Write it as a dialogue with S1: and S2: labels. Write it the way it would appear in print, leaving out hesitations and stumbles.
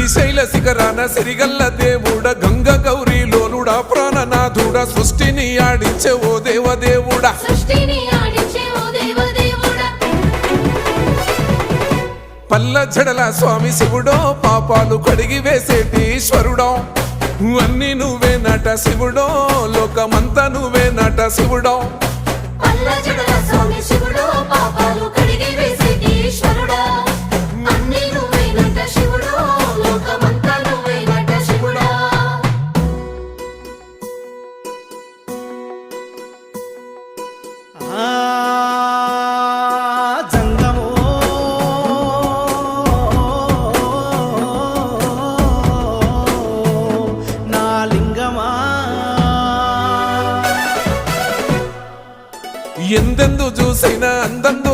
S1: శ్రీశైల శిఖరాన సిరిగల్ల దేవుడ గంగ గౌరీ లోలుడా ప్రాణనాథుడా సృష్టిని ఆడించే ఓ దేవదేవుడా పల్ల జడల స్వామి శివుడో పాపాలు కడిగి వేసేటి ఈశ్వరుడో అన్ని నువ్వే నట శివుడో లోకమంతా నువ్వే నట శివుడో ఎందెందు చూసైనా అందందు